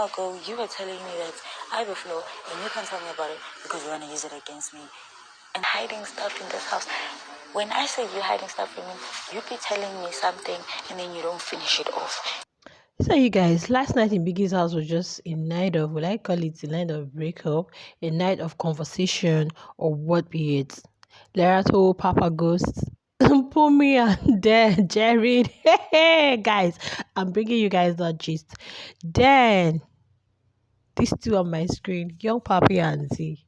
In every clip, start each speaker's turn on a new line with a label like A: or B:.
A: ago, you were telling me that I have a flaw and you can't tell me about it because you want to use it against me and hiding stuff in this house. When I say you're hiding stuff from me, you be telling me something and then you don't finish it off.
B: So you guys, last night in Biggie's house was just a night of, would I call it a night of breakup, a night of conversation, or what be it? Lerato, Papa Ghost, Pumi and Jared. Hey, guys, I'm bringing you guys that gist. Then, these two on my screen, Youngpapi and Zee.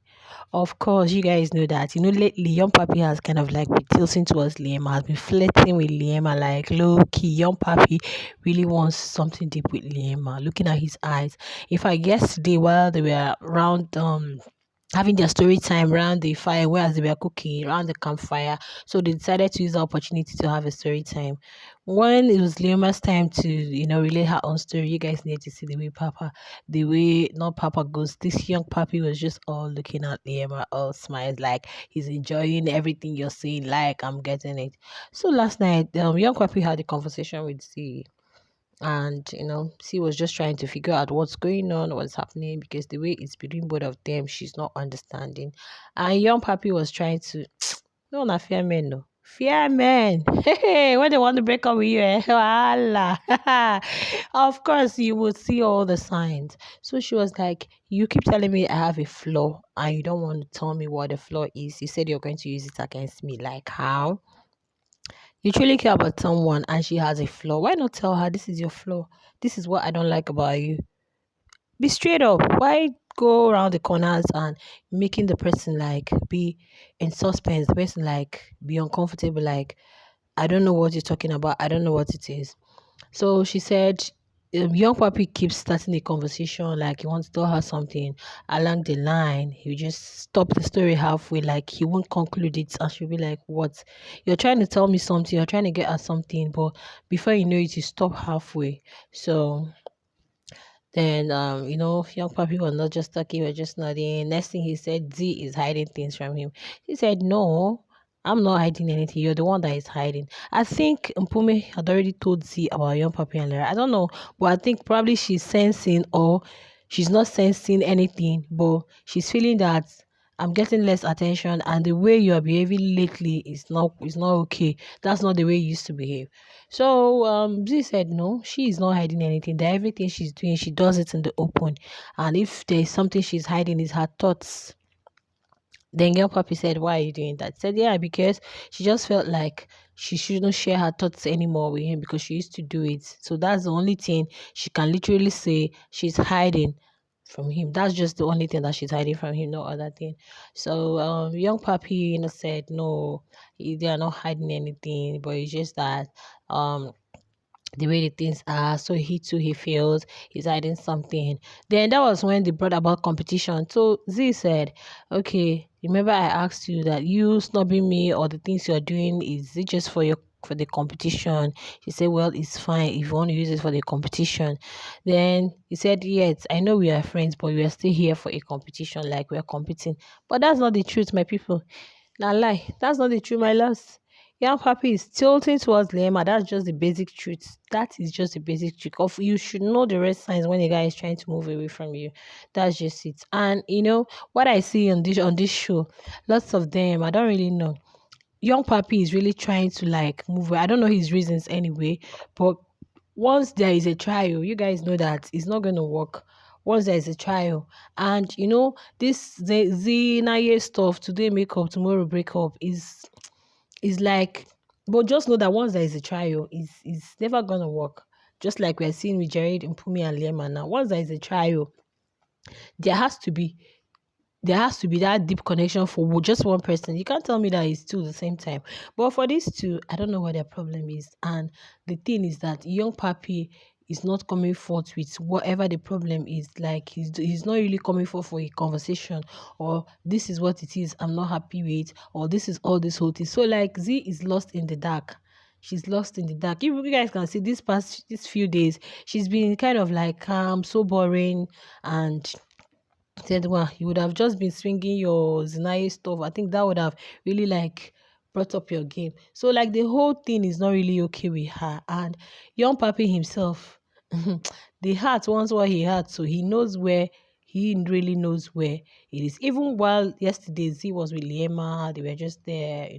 B: Of course, you guys know that. Lately, Youngpapi has kind of like been tilting towards Liam, has been flirting with Liam, like low key. Youngpapi really wants something deep with Liam. Looking at his eyes. If I guess today while they were around having their story time around the fire, whereas they were cooking around the campfire. So they decided to use the opportunity to have a story time. When it was Leoma's time to, relay her own story, you guys need to see the way not Papa goes. This young puppy was just all looking at Leoma, all smiles, like he's enjoying everything you're saying, like I'm getting it. So last night, young puppy had a conversation with C, and she was just trying to figure out what's going on, what's happening, because the way it's between both of them, she's not understanding. And young Papi was trying to no, not fear men, no, fear men. Hey, when they want to break up with you, voila. Of course you would see all the signs. So she was like, you keep telling me I have a flaw and you don't want to tell me what the flaw is. You said you're going to use it against me, like how? You truly care about someone and she has a flaw. Why not tell her this is your flaw? This is what I don't like about you. Be straight up. Why go around the corners and making the person like be in suspense, the person like be uncomfortable, like I don't know what you're talking about. I don't know what it is. So she said, young puppy keeps starting the conversation like he wants to tell her something along the line. He just stop the story halfway, like he won't conclude it. And she'll be like, what? You're trying to tell me something, you're trying to get at something, but before you know it, you stop halfway. So then, young puppy was not just talking, he was just nodding. Next thing he said, Z is hiding things from him. He said, no, I'm not hiding anything. You're the one that is hiding. I think Mpume had already told Z about young puppy and Lara. I don't know, but I think probably she's sensing or she's not sensing anything, but she's feeling that I'm getting less attention and the way you are behaving lately is not okay. That's not the way you used to behave. So Z said no, she is not hiding anything. That everything she's doing, she does it in the open. And if there is something she's hiding, is her thoughts. Then girl puppy said, why are you doing that? Said, yeah, because she just felt like she shouldn't share her thoughts anymore with him because she used to do it. So that's the only thing she can literally say she's hiding from him. That's just the only thing that she's hiding from him, no other thing. So young puppy, said no, they are not hiding anything, but it's just that the way the things are. So he too, he feels he's hiding something. Then that was when they brought about competition. So Z said, okay, remember I asked you that you snubbing me or the things you're doing, is it just for the competition? He said, well, it's fine if you want to use it for the competition. Then he said, yes, I know we are friends, but we are still here for a competition, like we are competing. But that's not the truth, my people. Now lie. That's not the truth, my loves. Young Papi is tilting towards Lema. That's just the basic truth. That is just the basic truth. Of you should know the red signs when a guy is trying to move away from you. That's just it. And what I see on this show, lots of them. I don't really know. Young Papi is really trying to like move away. I don't know his reasons anyway, but once there is a trial, you guys know that it's not going to work. Once there is a trial, and this the Naye stuff, today make up, tomorrow break up is like, but just know that once there is a trial, is never gonna work. Just like we're seeing with Jared, Mpumi, and Lema now. Once there is a trial, there has to be that deep connection for just one person. You can't tell me that it's two at the same time. But for these two, I don't know what their problem is. And the thing is that young Papi is not coming forth with whatever the problem is. Like he's not really coming forth for a conversation, or this is what it is I'm not happy with, or this is all this whole thing. So like Z is lost in the dark. She's lost in the dark. You guys can see these few days, she's been kind of like calm, so boring, and said, well, you would have just been swinging your Zinai stuff. I think that would have really like brought up your game. So like the whole thing is not really okay with her. And young Papi himself, The heart wants what he had, so he knows where he really knows where it is. Even while yesterday Z was with Liema, they were just there,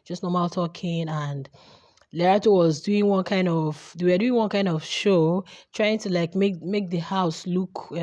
B: just normal talking, and Lerato was doing one kind of they were doing one kind of show, trying to like make the house look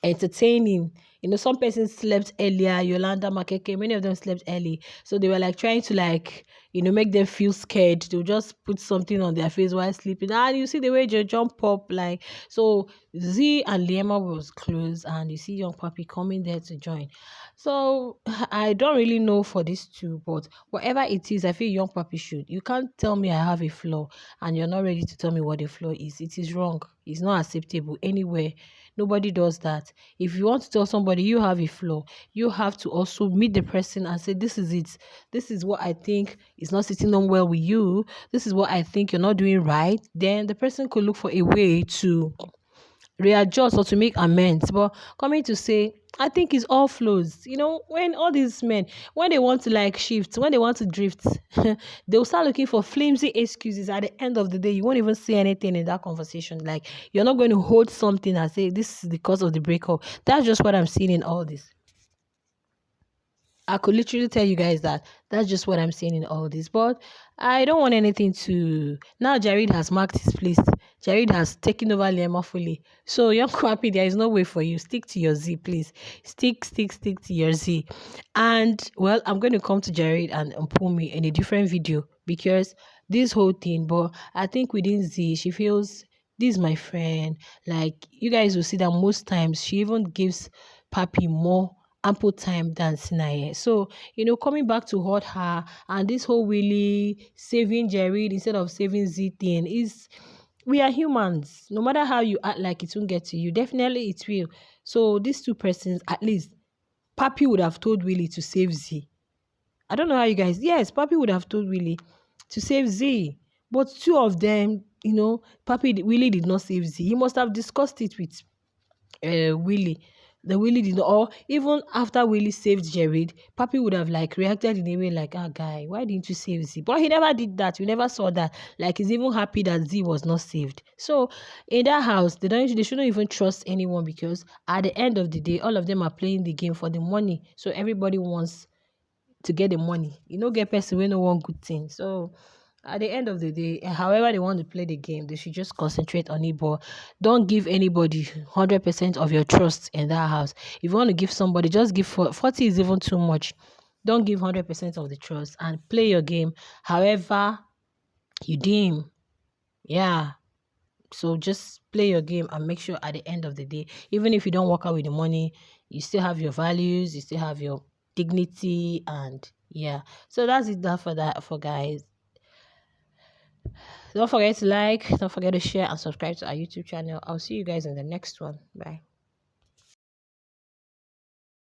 B: entertaining. Some persons slept earlier, Yolanda, Makeke, many of them slept early. So they were like trying to like, make them feel scared. They'll just put something on their face while sleeping. And you see the way they jump up, like, so Z and Liema was close, and you see Young Papi coming there to join. So I don't really know for these two, but whatever it is, I feel Young Papi should. You can't tell me I have a flaw and you're not ready to tell me what the flaw is. It is wrong. It's not acceptable anywhere. Nobody does that. If you want to tell somebody you have a flaw, you have to also meet the person and say, this is it. This is what I think is not sitting on well with you. This is what I think you're not doing right. Then the person could look for a way to readjust or to make amends. But coming to say, I think it's all flows. When all these men, when they want to like shift, when they want to drift, they'll start looking for flimsy excuses. At the end of the day, you won't even say anything in that conversation. Like, you're not going to hold something and say, this is the cause of the breakup. That's just what I'm seeing in all this. I could literally tell you guys that that's just what I'm seeing in all this. But I don't want anything to. Now Jared has marked his place. Jared has taken over Liema fully. So Young Kwapi, there is no way for you. Stick to your Z, please. Stick to your Z. And well, I'm going to come to Jared and pull me in a different video because this whole thing. But I think within Z, she feels this is my friend. Like, you guys will see that most times she even gives Papi more ample time than Sinaye. So, coming back to hurt her and this whole really saving Jared instead of saving Z thing is, we are humans. No matter how you act like it won't get to you, definitely it will. So these two persons, at least, Papi would have told Willie to save Z. I don't know how you guys, yes, Papi would have told Willie to save Z. But two of them, Papi really did not save Z. He must have discussed it with Willie. The Willie did not, or even after Willie saved Jared, Papi would have like reacted in a way like, guy, why didn't you save Z? But he never did that. We never saw that. Like, he's even happy that Z was not saved. So in that house, they shouldn't even trust anyone because at the end of the day, all of them are playing the game for the money. So everybody wants to get the money. Get person we no one good thing. So at the end of the day, however they want to play the game, they should just concentrate on it. But don't give anybody 100% of your trust in that house. If you want to give somebody, just give 40 is even too much. Don't give 100% of the trust and play your game however you deem. Yeah. So just play your game and make sure at the end of the day, even if you don't walk out with the money, you still have your values, you still have your dignity, and yeah. So that's it that for guys. Don't forget to like, don't forget to share and subscribe to our YouTube channel. I'll see you guys in the next one. Bye.